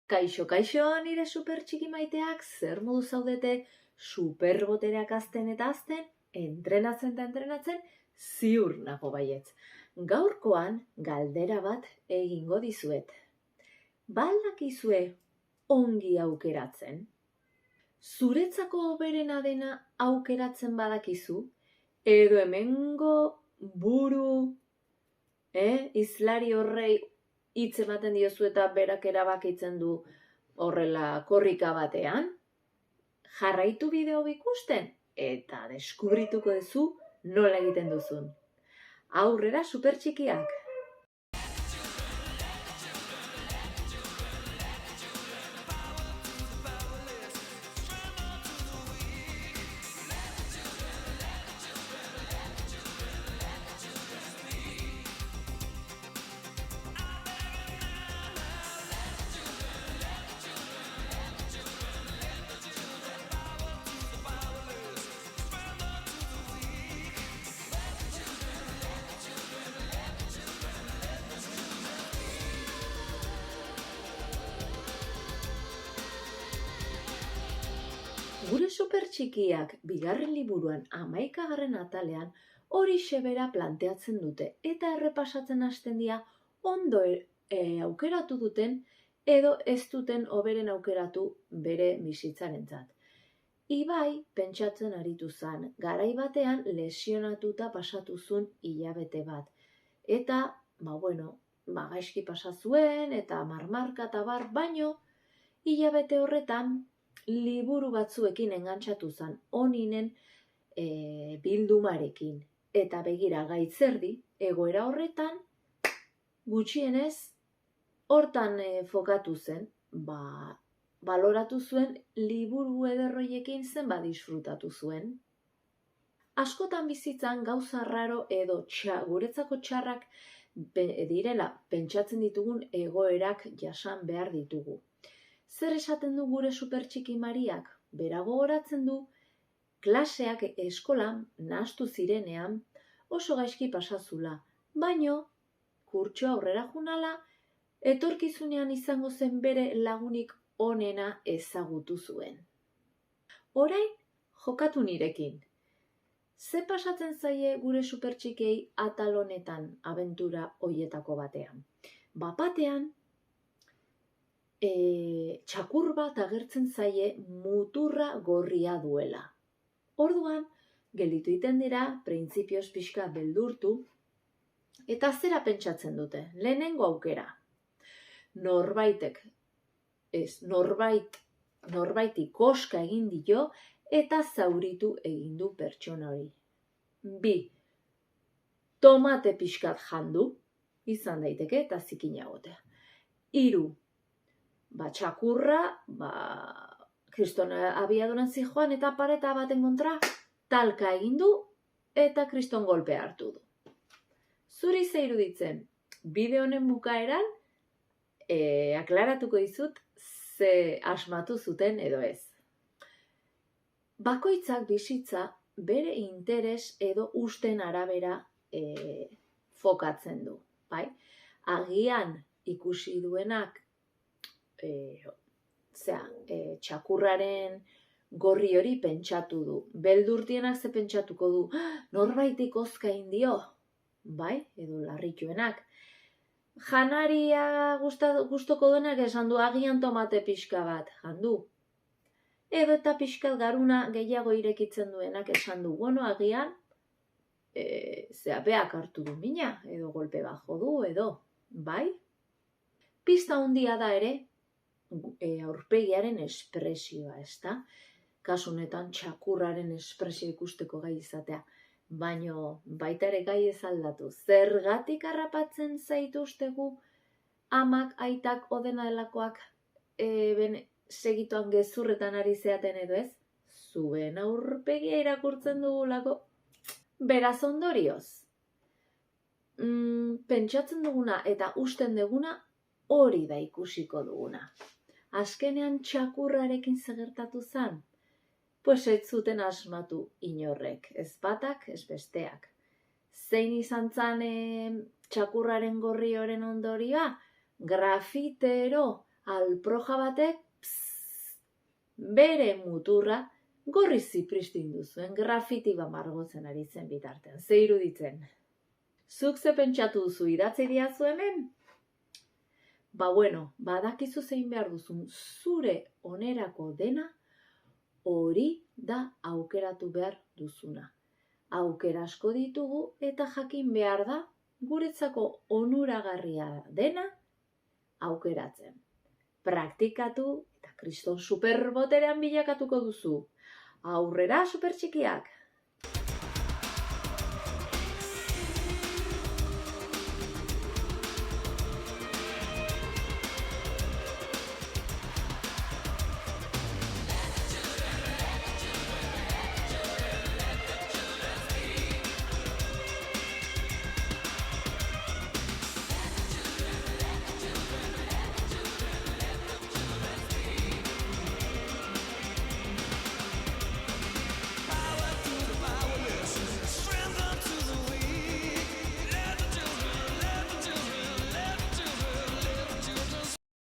Kaixo, nire super txiki maiteak, zer modu zaudete superbotereak azten eta azten, entrenatzen eta entrenatzen, ziur nago baietz. Gaurkoan galdera bat egingo dizuet. Baldakizue ongi aukeratzen? Zuretzako hoberena dena aukeratzen badakizu? Edo hemengo buru, izlari horrei hitz ematen diozu eta berak erabakitzen du horrela korrika batean? Jarraitu bideo ikusten eta deskubrituko duzu nola egiten duzun. Aurrera super txikiak! Gure super txikiak bigarren liburuan 11. atalean horixe bera planteatzen dute eta errepasatzen hasten dira ondo aukeratu duten edo ez duten hoberen aukeratu bere bizitzarentzat. Ibai pentsatzen aritu zen, garai batean lesionatuta pasatu zuen hilabete bat. Eta, gaizki pasa zuen eta marmarka eta bar, baino hilabete horretan liburu batzuekin engantzatu zen oninen bildumarekin. Eta begira gaitzerdi, egoera horretan, gutxienez, hortan fokatu zen, baloratu zuen liburu ederroiekin zenbat disfrutatu zuen. Askotan bizitzan gauza raro edo guretzako txarrak direla pentsatzen ditugun egoerak jasan behar ditugu. Zer esaten du gure super txiki Mariak? Bera gogoratzen du, klaseak eskolan nahastu zirenean oso gaizki pasazula, baino kurtsoa aurrera junala, etorkizunean izango zen bere lagunik onena ezagutu zuen. Orain, jokatu nirekin. Ze pasatzen zaie gure super txikiei atal honetan abentura hoietako batean? Bapatean, txakur bat agertzen zaie muturra gorria duela. Orduan, gelditu iten dira, printzipioz pixka beldurtu, eta zera pentsatzen dute, lehenengo aukera. Norbaiti koska egin dio eta zauritu egin du pertsona hori. 2. Tomate pixkat jandu, izan daiteke eta zikina egotea. 3. Txakurra, kriston abiaduran zijoan eta pareta baten kontra talka egin du eta kriston golpea hartu du. Zuri ze iruditzen, bideo honen bukaeran aklaratuko dizut ze asmatu zuten edo ez. Bakoitzak bizitza bere interes edo usten arabera fokatzen du. Agian ikusi duenak txakurraren gorri hori pentsatu du. Beldurtienak ze pentsatuko du, norbaitik ozka indio, edo larrituenak. Janaria gustoko duenak esan du, agian tomate pixka bat, jandu. Edo eta pixkat garuna gehiago irekitzen duenak esan du, agian, beak hartu du mina, edo golpe bat jodu, edo, Pista handia da ere, aurpegiaren espresioa, ezta? Kasu honetan txakurraren espresio ikusteko gai izatea. Baino baita ere gai ez aldatu. Zergatik harrapatzen zaituztegu amak, aitak, odena delakoak segituan gezurretan ari zeaten edo ez? Zuen aurpegia irakurtzen dugulako. Beraz ondorioz. Pentsatzen duguna eta usten duguna hori da ikusiko duguna. Azkenean txakurrarekin zegertatu zen? Pues ez zuten asmatu inorrek, ez batak, ez besteak. Zein izan zen txakurraren gorri horren ondorioa? Grafitero alproja batek bere muturra gorri zipristindu zuen grafiti margotzen ari zen bitartean. Ze iruditzen? Zuk ze pentsatu duzu idatzi diazu hemen? Badakizu zein behar duzun zure onerako dena, hori da aukeratu behar duzuna. Aukera asko ditugu eta jakin behar da guretzako onuragarria dena aukeratzen. Praktikatu eta kriston superboterean bilakatuko duzu. Aurrera, supertxikiak!